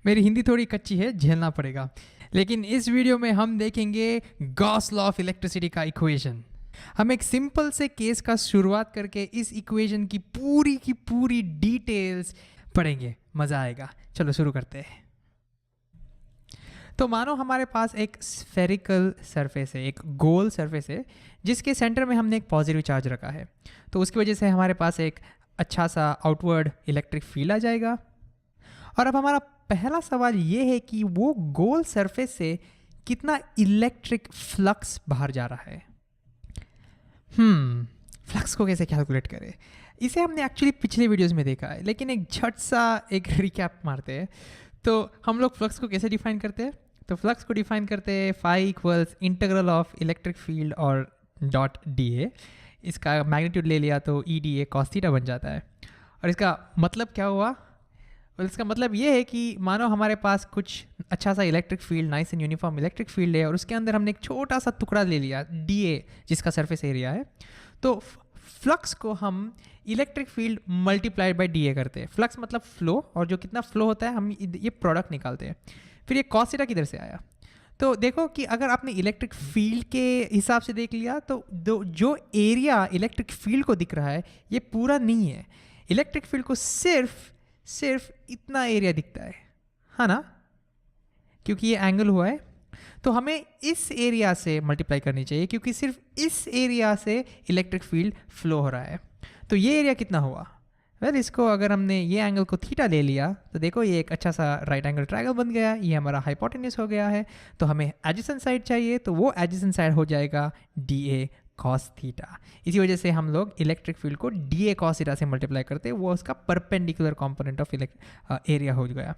मेरी हिंदी थोड़ी कच्ची है, झेलना पड़ेगा। लेकिन इस वीडियो में हम देखेंगे गॉस लॉ ऑफ इलेक्ट्रिसिटी का इक्वेशन। हम एक सिंपल से केस का शुरुआत करके इस इक्वेशन की पूरी डिटेल्स पढ़ेंगे, मज़ा आएगा। चलो शुरू करते हैं। तो मानो हमारे पास एक स्फेरिकल सरफेस है, एक गोल सरफेस है, जिसके सेंटर में हमने एक पॉजिटिव चार्ज रखा है। तो उसकी वजह से हमारे पास एक अच्छा सा आउटवर्ड इलेक्ट्रिक फील्ड आ जाएगा। और अब हमारा पहला सवाल ये है कि वो गोल सरफेस से कितना इलेक्ट्रिक फ्लक्स बाहर जा रहा है। फ्लक्स को कैसे कैलकुलेट करें? इसे हमने एक्चुअली पिछले वीडियोस में देखा है, लेकिन एक झट सा एक रिकैप मारते हैं। तो हम लोग फ्लक्स को कैसे डिफाइन करते हैं? तो फ्लक्स को डिफाइन करते हैं phi equals integral of electric field और डॉट डी ए। इसका मैग्नीट्यूड ले लिया तो E d A cos theta बन जाता है। और इसका मतलब क्या हुआ? इसका मतलब ये है कि मानो हमारे पास कुछ अच्छा सा electric field, nice and uniform electric field है, और उसके अंदर हमने एक छोटा सा टुकड़ा ले लिया डी ए, जिसका सरफेस एरिया है। तो फ्लक्स को हम electric field multiplied by D A करते हैं। फ्लक्स मतलब फ्लो, और जो कितना फ्लो होता है हम ये प्रोडक्ट निकालते हैं। फिर ये कॉस थीटा किधर से आया? तो देखो कि अगर आपने इलेक्ट्रिक फील्ड के हिसाब से देख लिया तो जो एरिया इलेक्ट्रिक फील्ड को दिख रहा है ये पूरा नहीं है। इलेक्ट्रिक फील्ड को सिर्फ इतना एरिया दिखता है ना, क्योंकि ये एंगल हुआ है। तो हमें इस एरिया से मल्टीप्लाई करनी चाहिए, क्योंकि सिर्फ इस एरिया से इलेक्ट्रिक फील्ड फ्लो हो रहा है। तो ये एरिया कितना हुआ? इसको अगर हमने ये एंगल को थीटा ले लिया तो देखो ये एक अच्छा सा राइट एंगल ट्रायंगल बन गया, ये हमारा हाइपोटेन्यूज हो गया है। तो हमें एडजेसेंट साइड चाहिए, तो वो एडजेसेंट साइड हो जाएगा डी ए कॉस थीटा। इसी वजह से हम लोग इलेक्ट्रिक फील्ड को डी ए कॉस थीटा से मल्टीप्लाई करते हैं, वो उसका परपेंडिकुलर कंपोनेंट ऑफ एरिया हो गया।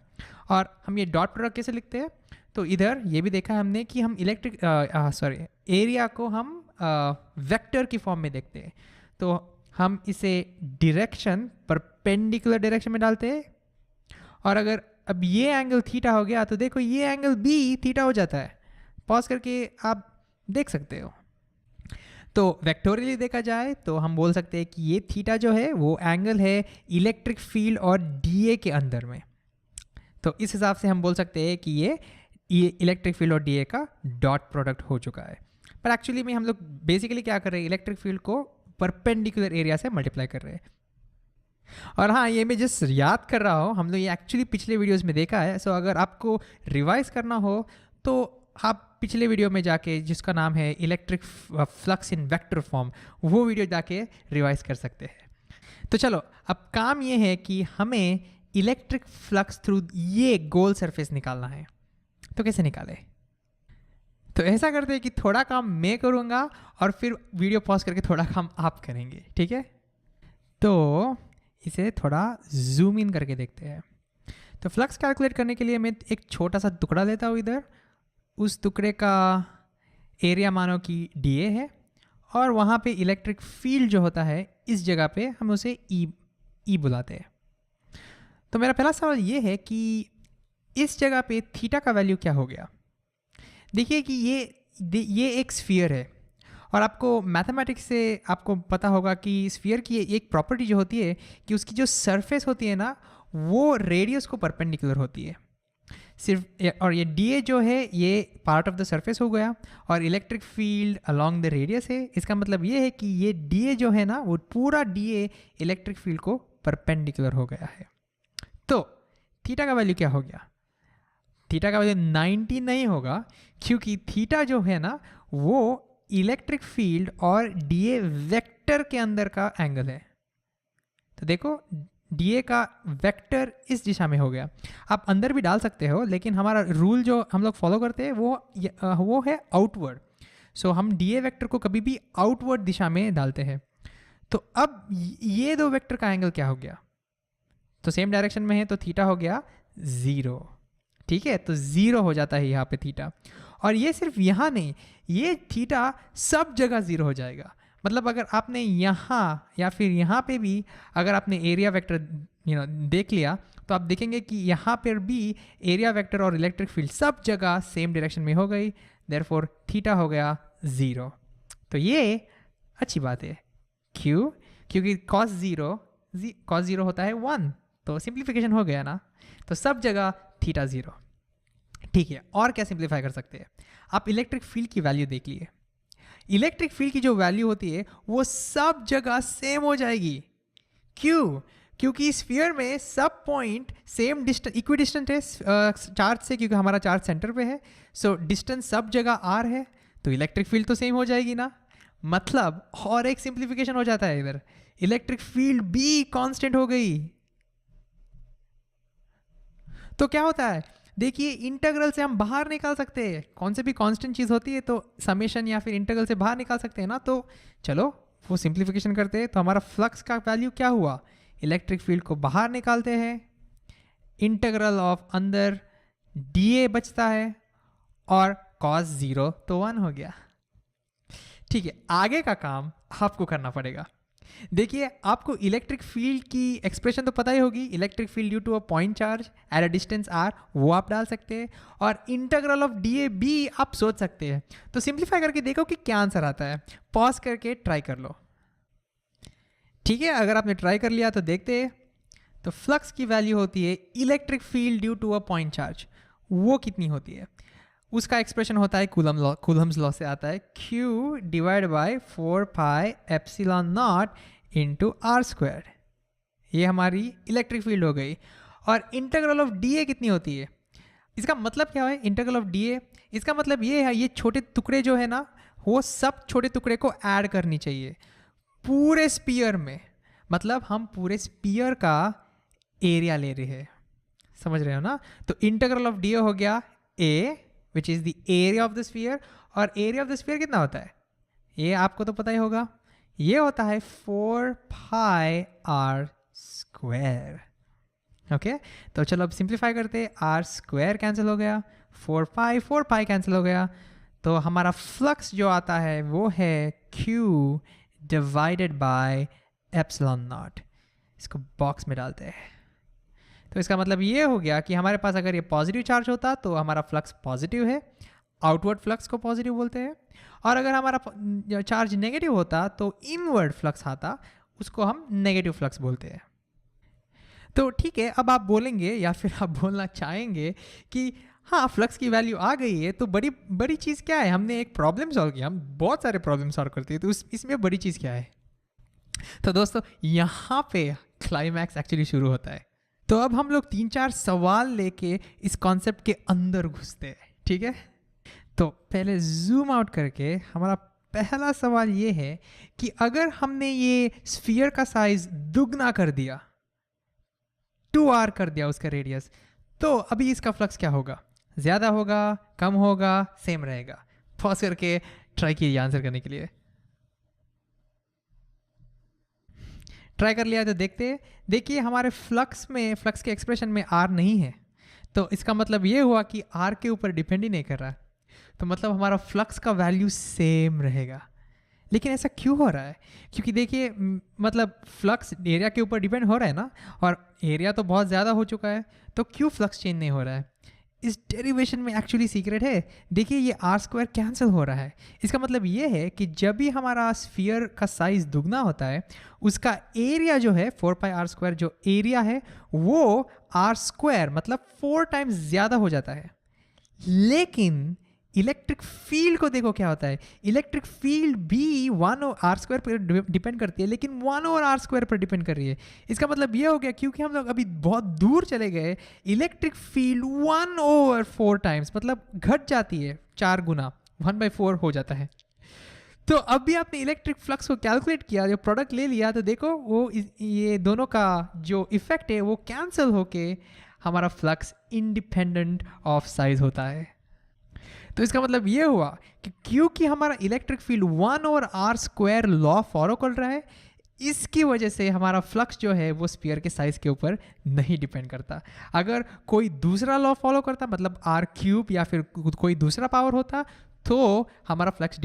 और हम ये डॉट प्रोडक्ट कैसे लिखते हैं? तो इधर ये भी देखा हमने कि हम एरिया को हम वेक्टर की फॉर्म में देखते हैं। तो हम इसे डायरेक्शन परपेंडिकुलर डायरेक्शन में डालते हैं, और अगर अब ये एंगल थीटा हो गया तो देखो ये एंगल भी थीटा हो जाता है। पॉज करके आप देख सकते हो। तो वेक्टोरियली देखा जाए तो हम बोल सकते हैं कि ये थीटा जो है वो एंगल है इलेक्ट्रिक फील्ड और डीए के अंदर में। तो इस हिसाब से हम बोल सकते हैं कि ये इलेक्ट्रिक फील्ड और डीए का डॉट प्रोडक्ट हो चुका है। पर एक्चुअली में हम लोग बेसिकली क्या कर रहे हैं, इलेक्ट्रिक फील्ड को परपेंडिकुलर एरिया से मल्टीप्लाई कर रहे हैं। और हाँ, ये मैं जस्ट याद कर रहा हूँ, हम लोग ये एक्चुअली पिछले वीडियोस में देखा है। सो अगर आपको रिवाइज करना हो तो आप पिछले वीडियो में जाके, जिसका नाम है electric flux in vector form, वो वीडियो जाके रिवाइज कर सकते हैं। तो चलो अब काम ये है कि हमें इलेक्ट्रिक फ्लक्स थ्रू ये गोल सरफेस निकालना है। तो कैसे निकाले? तो ऐसा करते हैं कि थोड़ा काम मैं करूँगा और फिर वीडियो पॉज करके थोड़ा काम आप करेंगे, ठीक है? तो इसे थोड़ा जूम इन करके देखते हैं। तो फ्लक्स कैलकुलेट करने के लिए मैं एक छोटा सा टुकड़ा लेता हूँ इधर। उस टुकड़े का एरिया मानो कि डी ए है, और वहाँ पे इलेक्ट्रिक फील्ड जो होता है इस जगह पे हम उसे ई बुलाते हैं। तो मेरा पहला सवाल ये है कि इस जगह पे थीटा का वैल्यू क्या हो गया? देखिए कि ये एक स्फीयर है, और आपको मैथमेटिक्स से आपको पता होगा कि स्फीयर की एक प्रॉपर्टी जो होती है कि उसकी जो सरफेस होती है ना, वो रेडियस को परपेंडिकुलर होती है सिर्फ। और ये डी ए जो है ये पार्ट ऑफ द सरफेस हो गया, और electric field along the radius है। इसका मतलब ये है कि ये डी ए जो है ना, वो पूरा डी ए इलेक्ट्रिक फील्ड को परपेंडिकुलर हो गया है। तो थीटा का वैल्यू क्या हो गया? थीटा का वैल्यू 90 नहीं होगा, क्योंकि थीटा जो है ना वो इलेक्ट्रिक फील्ड और डीए वेक्टर के अंदर का एंगल है। तो देखो डीए का वेक्टर इस दिशा में हो गया। आप अंदर भी डाल सकते हो, लेकिन हमारा रूल जो हम लोग फॉलो करते हैं वो है आउटवर्ड। सो हम डीए वेक्टर को कभी भी आउटवर्ड दिशा में डालते हैं। तो अब ये दो वेक्टर का एंगल क्या हो गया? तो सेम डायरेक्शन में है तो थीटा हो गया 0, ठीक है? तो 0 हो जाता है यहाँ पे थीटा। और ये सिर्फ यहाँ नहीं, ये थीटा सब जगह 0 हो जाएगा। मतलब अगर आपने यहाँ या फिर यहाँ पे भी अगर आपने एरिया वेक्टर देख लिया तो आप देखेंगे कि यहाँ पर भी एरिया वेक्टर और इलेक्ट्रिक फील्ड सब जगह सेम डायरेक्शन में हो गई, देयरफॉर थीटा हो गया 0। तो ये अच्छी बात है। क्यों? क्योंकि cos 0 होता है 1, तो सिंप्लीफिकेशन हो गया ना। तो सब जगह थीटा 0। ठीक है, और क्या सिंप्लीफाई कर सकते हैं? आप इलेक्ट्रिक फील्ड की वैल्यू देख लिए। इलेक्ट्रिक फील्ड की जो वैल्यू होती है वो सब जगह सेम हो जाएगी। क्यों? क्योंकि स्फीयर में सब पॉइंट सेम डिस्टेंस इक्विडिस्टेंट है चार्ज से, क्योंकि हमारा चार्ज सेंटर पे है। सो डिस्टेंस सब जगह आर है, तो इलेक्ट्रिक फील्ड तो सेम हो जाएगी ना। मतलब और एक सिंप्लीफिकेशन हो जाता है इधर, इलेक्ट्रिक फील्ड भी कांस्टेंट हो गई। तो क्या होता है, देखिए इंटीग्रल से हम बाहर निकाल सकते हैं, कौन से भी कांस्टेंट चीज़ होती है तो समेशन या फिर इंटीग्रल से बाहर निकाल सकते हैं ना। तो चलो वो सिंप्लीफिकेशन करते हैं, तो हमारा फ्लक्स का वैल्यू क्या हुआ, इलेक्ट्रिक फील्ड को बाहर निकालते हैं, इंटीग्रल ऑफ अंदर dA बचता है और cos 0 तो 1 हो गया। ठीक है, आगे का काम आपको करना पड़ेगा। देखिए आपको इलेक्ट्रिक फील्ड की एक्सप्रेशन तो पता ही होगी, electric field due to a point charge at a distance r, वो आप डाल सकते हैं, और इंटीग्रल ऑफ dA भी आप सोच सकते हैं। तो सिंप्लीफाई करके देखो कि क्या आंसर आता है, पॉज करके ट्राई कर लो। ठीक है, अगर आपने ट्राई कर लिया तो देखते हैं। तो फ्लक्स की वैल्यू होती है electric field due to a point charge, वो कितनी होती है, उसका एक्सप्रेशन होता है कूलम्स लॉ से आता है, Q divide by 4 pi epsilon naught into r square. ये हमारी इलेक्ट्रिक फील्ड हो गई। और इंटीग्रल ऑफ dA कितनी होती है, इसका मतलब क्या है इंटीग्रल ऑफ dA, इसका मतलब ये है ये छोटे टुकड़े जो है ना, वो सब छोटे टुकड़े को ऐड करनी चाहिए पूरे स्पीयर में। मतलब हम पूरे स्पीयर का एरिया ले रहे हैं, समझ रहे हो ना। तो इंटीग्रल ऑफ dA हो गया A which is the area of the sphere, और एरिया ऑफ द स्फीयर कितना होता है, ये आपको तो पता ही होगा, ये होता है 4 पाई आर स्क्वायर। ओके, तो चलो अब सिंप्लीफाई करते हैं, आर स्क्वायर कैंसिल हो गया, 4 पाई कैंसिल हो गया, तो हमारा फ्लक्स जो आता है वो है Q divided by epsilon not. इसको बॉक्स में डालते हैं, तो इसका मतलब ये हो गया कि हमारे पास अगर ये पॉजिटिव चार्ज होता तो हमारा फ्लक्स पॉजिटिव है, आउटवर्ड फ्लक्स को पॉजिटिव बोलते हैं, और अगर हमारा चार्ज नेगेटिव होता तो इनवर्ड फ्लक्स आता, उसको हम नेगेटिव फ्लक्स बोलते हैं। तो ठीक है, अब आप बोलेंगे या फिर आप बोलना चाहेंगे कि हाँ फ्लक्स की वैल्यू आ गई है, तो बड़ी बड़ी चीज़ क्या है, हमने एक प्रॉब्लम सॉल्व किया, हम बहुत सारे प्रॉब्लम सॉल्व करते हैं, तो इसमें बड़ी चीज़ क्या है। तो दोस्तों यहाँ पे क्लाइमैक्स एक्चुअली शुरू होता है। तो अब हम लोग 3-4 सवाल लेके इस कॉन्सेप्ट के अंदर घुसते हैं, ठीक है। तो पहले जूम आउट करके हमारा पहला सवाल ये है कि अगर हमने ये स्फीयर का साइज दुगना कर दिया, 2r कर दिया उसका रेडियस, तो अभी इसका फ्लक्स क्या होगा, ज़्यादा होगा, कम होगा, सेम रहेगा। पॉज करके ट्राई कीजिए आंसर करने के लिए। ट्राई कर लिया तो देखते हैं। देखिए हमारे फ्लक्स के एक्सप्रेशन में r नहीं है, तो इसका मतलब ये हुआ कि r के ऊपर डिपेंड ही नहीं कर रहा, तो मतलब हमारा फ्लक्स का वैल्यू सेम रहेगा। लेकिन ऐसा क्यों हो रहा है, क्योंकि देखिए मतलब फ्लक्स एरिया के ऊपर डिपेंड हो रहा है ना, और एरिया तो बहुत ज़्यादा हो चुका है, तो क्यों फ्लक्स चेंज नहीं हो रहा है। इस डेरिवेशन में एक्चुअली सीक्रेट है। देखिए ये आर स्क्वायर कैंसिल हो रहा है, इसका मतलब ये है कि जब भी हमारा स्फीयर का साइज दुगना होता है, उसका एरिया जो है 4 पाई आर स्क्वायर जो एरिया है वो आर स्क्वायर मतलब 4 टाइम्स ज़्यादा हो जाता है। लेकिन इलेक्ट्रिक फील्ड को देखो क्या होता है, इलेक्ट्रिक फील्ड भी 1 और आर स्क्वायर पर डिपेंड करती है, लेकिन 1 और आर स्क्वायर पर डिपेंड कर रही है। इसका मतलब ये हो गया क्योंकि हम लोग अभी बहुत दूर चले गए, इलेक्ट्रिक फील्ड 1/4 टाइम्स मतलब घट जाती है, 4 गुना 1/4 हो जाता है। तो अब भी आपने इलेक्ट्रिक फ्लक्स को कैलकुलेट किया, जो प्रोडक्ट ले लिया, तो देखो वो ये दोनों का जो इफेक्ट है वो कैंसिल होके हमारा फ्लक्स इंडिपेंडेंट ऑफ साइज होता है। तो इसका मतलब ये हुआ कि क्योंकि हमारा इलेक्ट्रिक फील्ड 1 और आर स्क्वायर लॉ फॉलो कर रहा है, इसकी वजह से हमारा फ्लक्स जो है वो स्फीयर के साइज के ऊपर नहीं डिपेंड करता। अगर कोई दूसरा लॉ फॉलो करता, मतलब आर क्यूब या फिर कोई दूसरा पावर होता, तो हमारा फ्लक्स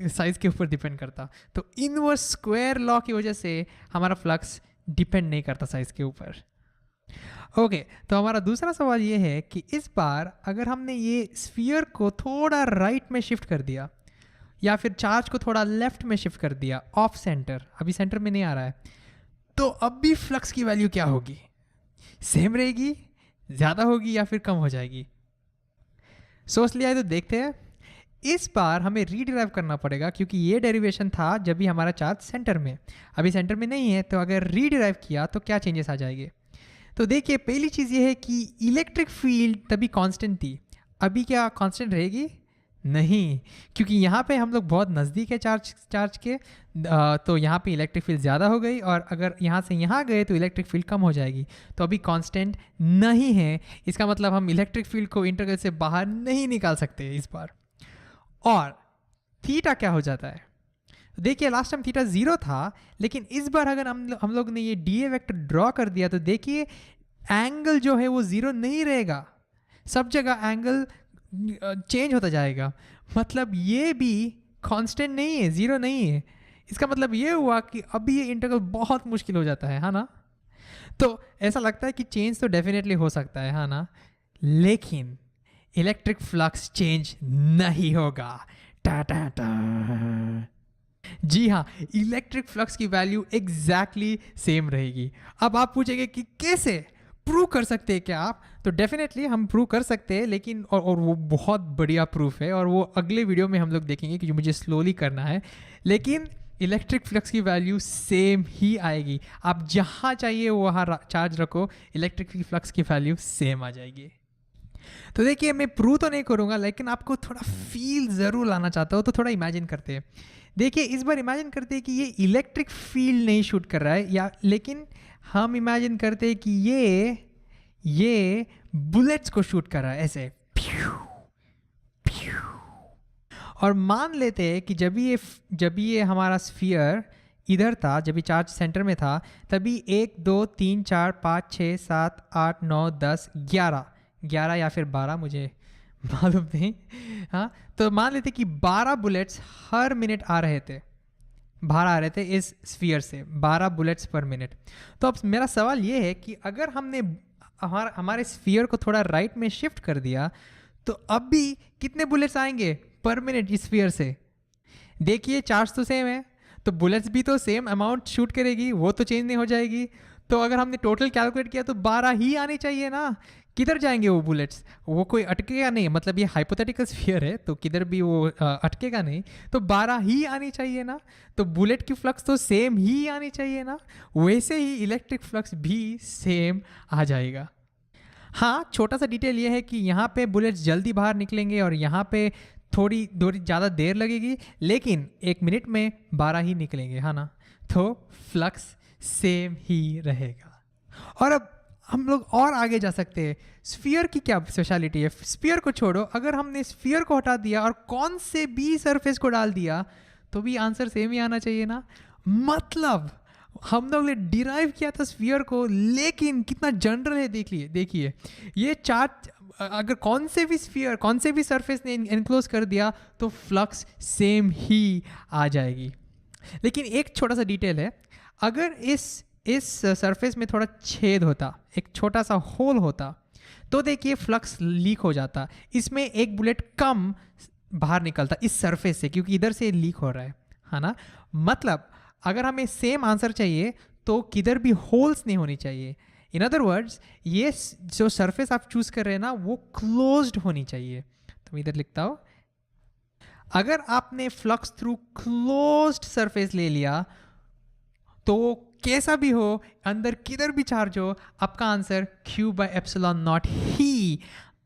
साइज के ऊपर डिपेंड करता। तो इनवर्स स्क्वायर लॉ की वजह से हमारा फ्लक्स डिपेंड नहीं करता साइज के ऊपर। ओके, तो हमारा दूसरा सवाल ये है कि इस बार अगर हमने ये स्फीयर को थोड़ा राइट में शिफ्ट कर दिया या फिर चार्ज को थोड़ा लेफ्ट में शिफ्ट कर दिया, ऑफ सेंटर, अभी सेंटर में नहीं आ रहा है, तो अब भी फ्लक्स की वैल्यू क्या होगी, सेम रहेगी, ज़्यादा होगी या फिर कम हो जाएगी? सोच लिया है तो देखते हैं। इस बार हमें रीडिराइव करना पड़ेगा क्योंकि ये डेरिवेशन था जब भी हमारा चार्ज सेंटर में, अभी सेंटर में नहीं है, तो अगर रीडिराइव किया तो क्या चेंजेस आ जाएंगे। तो देखिए पहली चीज़ ये है कि इलेक्ट्रिक फील्ड तभी कांस्टेंट थी, अभी क्या कांस्टेंट रहेगी? नहीं, क्योंकि यहाँ पे हम लोग बहुत नज़दीक है चार्ज के, तो यहाँ पे इलेक्ट्रिक फील्ड ज़्यादा हो गई, और अगर यहाँ से यहाँ गए तो इलेक्ट्रिक फील्ड कम हो जाएगी। तो अभी कांस्टेंट नहीं है, इसका मतलब हम इलेक्ट्रिक फील्ड को इंटीग्रल से बाहर नहीं निकाल सकते इस बार। और थीटा क्या हो जाता है? देखिए लास्ट टाइम थीटा 0 था, लेकिन इस बार अगर हम लोग ने ये डी ए वेक्टर ड्रॉ कर दिया तो देखिए एंगल जो है वो 0 नहीं रहेगा, सब जगह एंगल चेंज होता जाएगा। मतलब ये भी कांस्टेंट नहीं है, 0 नहीं है। इसका मतलब ये हुआ कि अभी ये इंटीग्रल बहुत मुश्किल हो जाता है ना। तो ऐसा लगता है कि चेंज तो डेफिनेटली हो सकता है ना, लेकिन इलेक्ट्रिक फ्लक्स चेंज नहीं होगा। टा टा टा। जी हाँ, इलेक्ट्रिक फ्लक्स की वैल्यू एग्जैक्टली सेम रहेगी। अब आप पूछेंगे कि कैसे प्रूव कर सकते हैं क्या आप? तो डेफिनेटली हम प्रूव कर सकते हैं, लेकिन और वो बहुत बढ़िया प्रूफ है, और वो अगले वीडियो में हम लोग देखेंगे कि जो मुझे स्लोली करना है। लेकिन इलेक्ट्रिक फ्लक्स की वैल्यू सेम ही आएगी, आप जहाँ चाहिए वहाँ चार्ज रखो, इलेक्ट्रिक फ्लक्स की वैल्यू सेम आ जाएगी। तो देखिए मैं प्रूव तो नहीं करूँगा, लेकिन आपको थोड़ा फील ज़रूर लाना चाहता हूँ, तो थोड़ा इमेजिन करते हैं। देखिए इस बार इमेजिन करते हैं कि ये इलेक्ट्रिक फील्ड नहीं शूट कर रहा है, या लेकिन हम इमेजिन करते हैं कि ये बुलेट्स को शूट कर रहा है ऐसे, और मान लेते हैं कि जब ये हमारा स्फीयर इधर था, जब ये चार्ज सेंटर में था, तभी 1 2 3 4 5 6 7 8 9 10 11 या फिर 12, मुझे मालूम नहीं। हाँ, तो मान लेते कि 12 बुलेट्स हर मिनट आ रहे थे, बाहर आ रहे थे इस स्फीयर से, 12 बुलेट्स पर मिनट। तो अब मेरा सवाल ये है कि अगर हमने हमारे स्फीयर को थोड़ा राइट में शिफ्ट कर दिया तो अब भी कितने बुलेट्स आएंगे पर मिनट इस स्फीयर से? देखिए चार्ज तो सेम है, तो बुलेट्स भी तो सेम अमाउंट शूट करेगी, वो तो चेंज नहीं हो जाएगी। तो अगर हमने टोटल कैलकुलेट किया तो 12 ही आनी चाहिए ना। किधर जाएंगे वो बुलेट्स? वो कोई अटकेगा नहीं, मतलब ये हाइपोथेटिकल स्फीयर है तो किधर भी वो अटकेगा नहीं, तो 12 ही आनी चाहिए ना। तो बुलेट की फ्लक्स तो सेम ही आनी चाहिए ना, वैसे ही इलेक्ट्रिक फ्लक्स भी सेम आ जाएगा। हाँ, छोटा सा डिटेल ये है कि यहाँ पे बुलेट्स जल्दी बाहर निकलेंगे और यहाँ पे थोड़ी ज़्यादा देर लगेगी, लेकिन 1 मिनट में 12 ही निकलेंगे, है ना। तो फ्लक्स सेम ही रहेगा। और अब हम लोग और आगे जा सकते हैं। स्फीयर की क्या स्पेशलिटी है? स्फीयर को छोड़ो, अगर हमने स्फीयर को हटा दिया और कौन से भी सरफेस को डाल दिया तो भी आंसर सेम ही आना चाहिए ना। मतलब हम लोग ने डिराइव किया था स्फीयर को, लेकिन कितना जनरल है देखिए ये चार्ज अगर कौन से भी स्फीयर, कौन से भी सरफेस ने एनक्लोज कर दिया तो फ्लक्स सेम ही आ जाएगी। लेकिन एक छोटा सा डिटेल है, अगर इस सरफेस में थोड़ा छेद होता, एक छोटा सा होल होता, तो देखिए फ्लक्स लीक हो जाता, इसमें एक बुलेट कम बाहर निकलता इस सरफेस से, क्योंकि इधर से लीक हो रहा है ना। मतलब अगर हमें सेम आंसर चाहिए तो किधर भी होल्स नहीं होनी चाहिए। इन अदर वर्ड्स ये जो सरफेस आप चूज कर रहे हैं ना वो क्लोज्ड होनी चाहिए। तो मैं इधर लिखता हूँ, अगर आपने फ्लक्स थ्रू क्लोज्ड सरफेस ले लिया तो कैसा भी हो, अंदर किधर भी चार्ज हो, आपका आंसर Q/ε0 ही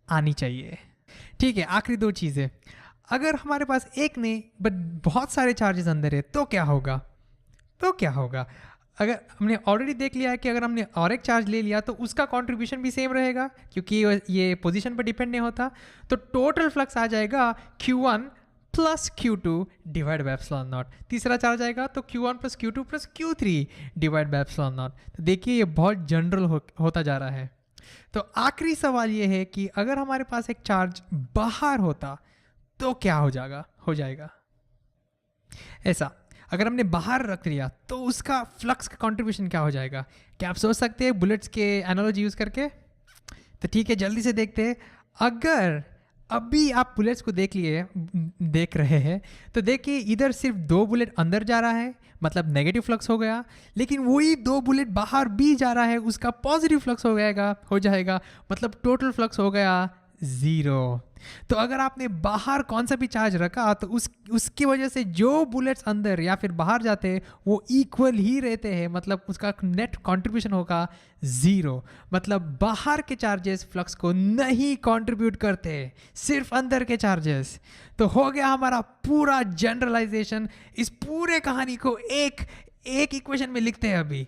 आनी चाहिए। ठीक है, आखिरी 2 चीज़ें। अगर हमारे पास एक नहीं बट बहुत सारे चार्जेस अंदर है तो क्या होगा? अगर हमने ऑलरेडी देख लिया है कि अगर हमने और एक चार्ज ले लिया तो उसका कंट्रीब्यूशन भी सेम रहेगा, क्योंकि ये पोजीशन पर डिपेंड नहीं होता। तो टोटल फ्लक्स आ जाएगा Q1 + Q2 /ε0। तीसरा चार्ज आएगा तो Q1 + Q2 + Q3 /ε0। तो देखिए ये बहुत जनरल होता जा रहा है। तो आखिरी सवाल ये है कि अगर हमारे पास एक चार्ज बाहर होता तो क्या हो जाएगा ऐसा। अगर हमने बाहर रख लिया तो उसका फ्लक्स का कंट्रीब्यूशन क्या हो जाएगा? क्या आप सोच सकते हैं बुलेट्स के एनालॉजी यूज़ करके? तो ठीक है, जल्दी से देखते हैं। अभी आप बुलेट्स को देख रहे हैं, तो देखिए इधर सिर्फ 2 बुलेट अंदर जा रहा है, मतलब नेगेटिव फ्लक्स हो गया, लेकिन वही 2 बुलेट बाहर भी जा रहा है, उसका पॉजिटिव फ्लक्स हो जाएगा, मतलब टोटल फ्लक्स हो गया 0। तो अगर आपने बाहर कौन सा भी चार्ज रखा तो उसकी वजह से जो बुलेट्स अंदर या फिर बाहर जाते हैं वो इक्वल ही रहते हैं, मतलब उसका नेट कंट्रीब्यूशन होगा 0। मतलब बाहर के चार्जेस फ्लक्स को नहीं कंट्रीब्यूट करते, सिर्फ अंदर के चार्जेस। तो हो गया हमारा पूरा जनरलाइजेशन। इस पूरे कहानी को एक इक्वेशन में लिखते हैं। अभी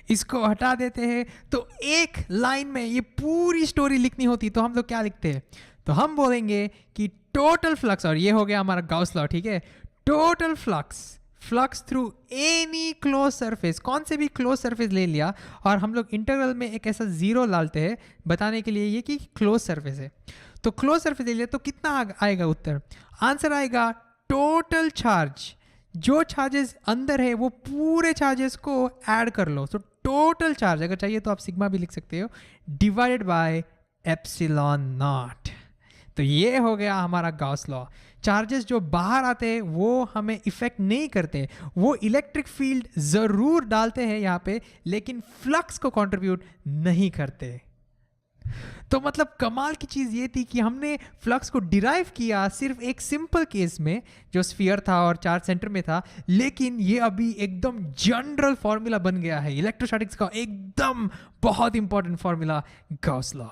इसको हटा देते हैं, तो एक लाइन में ये पूरी स्टोरी लिखनी होती तो हम लोग क्या लिखते हैं? तो हम बोलेंगे कि टोटल फ्लक्स, और ये हो गया हमारा गाउस लॉ, ठीक है, total flux through any close surface, कौन से भी क्लोज सरफेस ले लिया, और हम लोग इंटीग्रल में एक ऐसा 0 डालते हैं बताने के लिए ये कि क्लोज सरफेस है। तो क्लोज सरफेस ले लिया तो कितना आएगा उत्तर? आंसर आएगा टोटल चार्ज, जो चार्जेस अंदर है वो पूरे चार्जेस को ऐड कर लो। तो टोटल चार्ज, अगर चाहिए तो आप सिग्मा भी लिख सकते हो, डिवाइडेड बाय एप्सिलॉन नॉट। तो ये हो गया हमारा गाउस लॉ। चार्जेस जो बाहर आते हैं वो हमें इफेक्ट नहीं करते, वो इलेक्ट्रिक फील्ड जरूर डालते हैं यहाँ पे, लेकिन फ्लक्स को कंट्रीब्यूट नहीं करते। तो मतलब कमाल की चीज़ ये थी कि हमने फ्लक्स को डिराइव किया सिर्फ एक सिंपल केस में जो स्फीयर था और चार्ज सेंटर में था, लेकिन ये अभी एकदम जनरल फॉर्मूला बन गया है इलेक्ट्रोस्टैटिक्स का, एकदम बहुत इंपॉर्टेंट फॉर्मूला, गाउस लॉ।